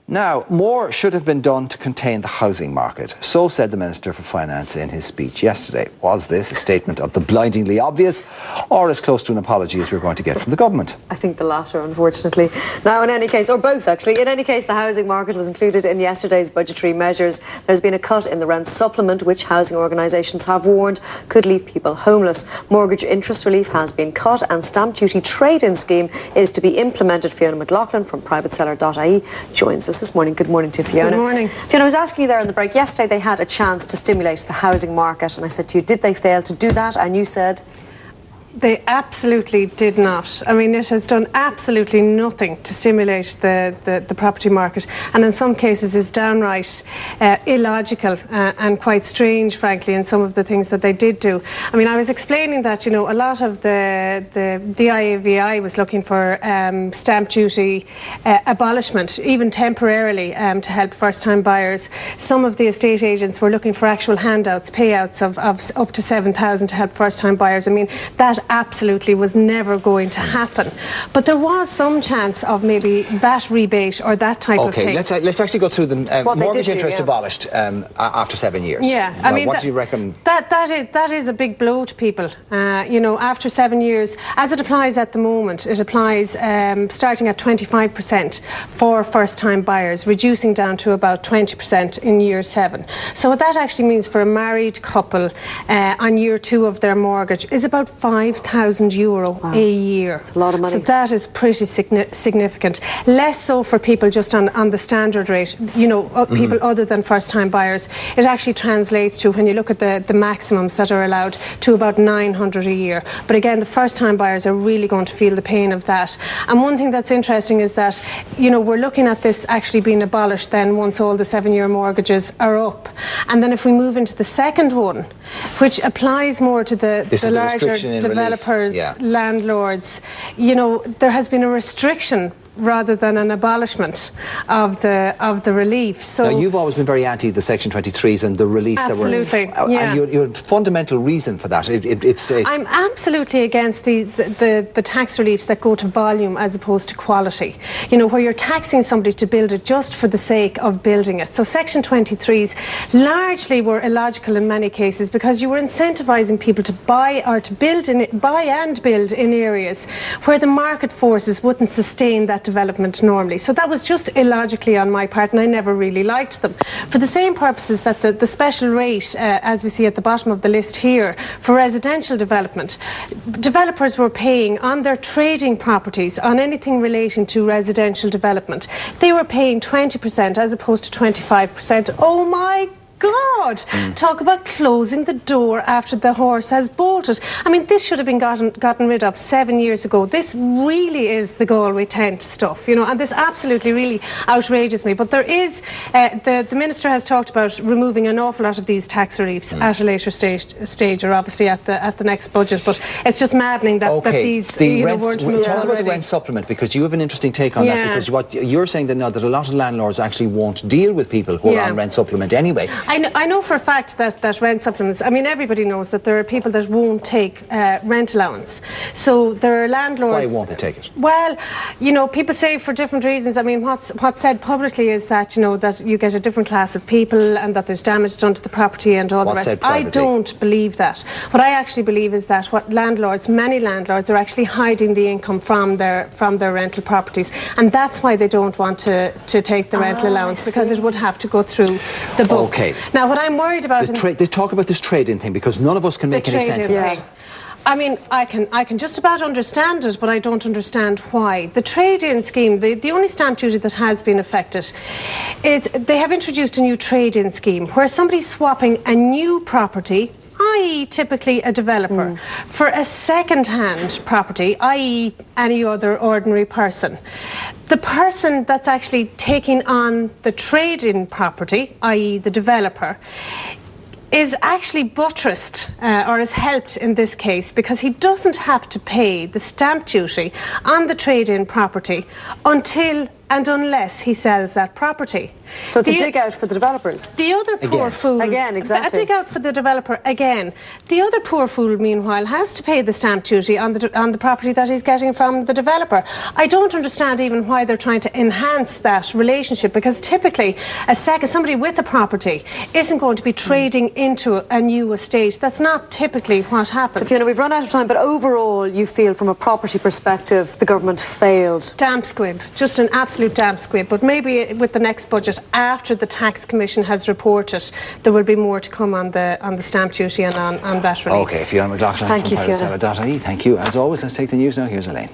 Now, more should have been done to contain the housing market. So said the Minister for Finance in his speech yesterday. Was this a statement of the blindingly obvious, or as close to an apology as we're going to get from the government? I think the latter, unfortunately. Now, in any case, or both actually, in any case, the housing market was included in yesterday's budgetary measures. There's been a cut in the rent supplement, which housing organisations have warned could leave people homeless. Mortgage interest relief has been cut, and stamp duty trade-in scheme is to be implemented. Fiona McLaughlin from privateseller.ie joins us this morning. Good morning to Fiona. Good morning. Fiona, I was asking you there on the break, yesterday they had a chance to stimulate the housing market, and I said to you, did they fail to do that? And you said... They absolutely did not. I mean, it has done absolutely nothing to stimulate the property market, and in some cases is downright illogical and quite strange, frankly, in some of the things that they did do. I mean, I was explaining that, you know, a lot of the IAVI was looking for stamp duty abolishment, even temporarily, to help first-time buyers. Some of the estate agents were looking for actual handouts, payouts of up to $7,000 to help first-time buyers. I mean, that absolutely was never going to happen. But there was some chance of maybe VAT rebate or that type of thing. Okay, let's actually go through the mortgage interest abolished after 7 years. Yeah, I mean, what do you reckon? That is a big blow to people. You know, after 7 years, as it applies at the moment, it applies starting at 25% for first-time buyers, reducing down to about 20% in year 7. So what that actually means for a married couple on year 2 of their mortgage is about €5,000 a year. That's a lot of money. So that is pretty significant. Less so for people just on the standard rate, you know, people other than first-time buyers. It actually translates to, when you look at the maximums that are allowed, to about $900 a year. But again, the first-time buyers are really going to feel the pain of that. And one thing that's interesting is that, you know, we're looking at this actually being abolished then once all the 7-year mortgages are up. And then if we move into the second one, which applies more to the larger developers, landlords, you know, there has been a restriction rather than an abolishment of the relief. So now, you've always been very anti the Section 23s and the reliefs that were... Absolutely, and you have a fundamental reason for that. I'm absolutely against the tax reliefs that go to volume as opposed to quality. You know, where you're taxing somebody to build it just for the sake of building it. So Section 23s largely were illogical in many cases because you were incentivising people to buy and build in areas where the market forces wouldn't sustain that development normally. So that was just illogically on my part, and I never really liked them. For the same purposes that the special rate, as we see at the bottom of the list here, for residential development, developers were paying on their trading properties, on anything relating to residential development, they were paying 20% as opposed to 25%. Oh my God, talk about closing the door after the horse has bolted. I mean, this should have been gotten rid of 7 years ago. This really is the Galway tent stuff, you know, and this absolutely really outrages me. But there is, the Minister has talked about removing an awful lot of these tax reliefs at a later stage, or obviously at the next budget. But it's just maddening that, that these weren't moved Talk about already. the rent supplement, because you have an interesting take on that, because what you're saying that now that a lot of landlords actually won't deal with people who are on rent supplement anyway. I know for a fact that rent supplements, I mean, everybody knows that there are people that won't take rent allowance. So there are landlords... Why won't they take it? Well, you know, people say for different reasons. I mean, what's said publicly is that, you know, that you get a different class of people and that there's damage done to the property and all the rest. I don't believe that. What I actually believe is that many landlords are actually hiding the income from their rental properties, and that's why they don't want to take the rental allowance, because it would have to go through the books. Okay. Now, what I'm worried about... They talk about this trade-in thing, because none of us can make any sense of that. I mean, I can just about understand it, but I don't understand why. The trade-in scheme, the only stamp duty that has been affected is they have introduced a new trade-in scheme where somebody's swapping a new property, i.e. typically a developer, for a second-hand property, i.e. any other ordinary person. The person that's actually taking on the trade-in property, i.e. the developer, is actually buttressed or is helped in this case because he doesn't have to pay the stamp duty on the trade-in property until and unless he sells that property. So it's a dig out for the developers. The other poor fool... Again, exactly. A dig out for the developer again. The other poor fool, meanwhile, has to pay the stamp duty on the property that he's getting from the developer. I don't understand even why they're trying to enhance that relationship, because typically somebody with a property isn't going to be trading into a new estate. That's not typically what happens. So Fiona, we've run out of time, but overall you feel from a property perspective the government failed. Damp squib, just an absolute damp squib. But maybe with the next budget, after the Tax Commission has reported, there will be more to come on the stamp duty and on VAT reliefs. OK, Fiona McLaughlin Thank from you, Fiona. Pilotseller.ie. Thank you. As always, let's take the news now. Here's Elaine.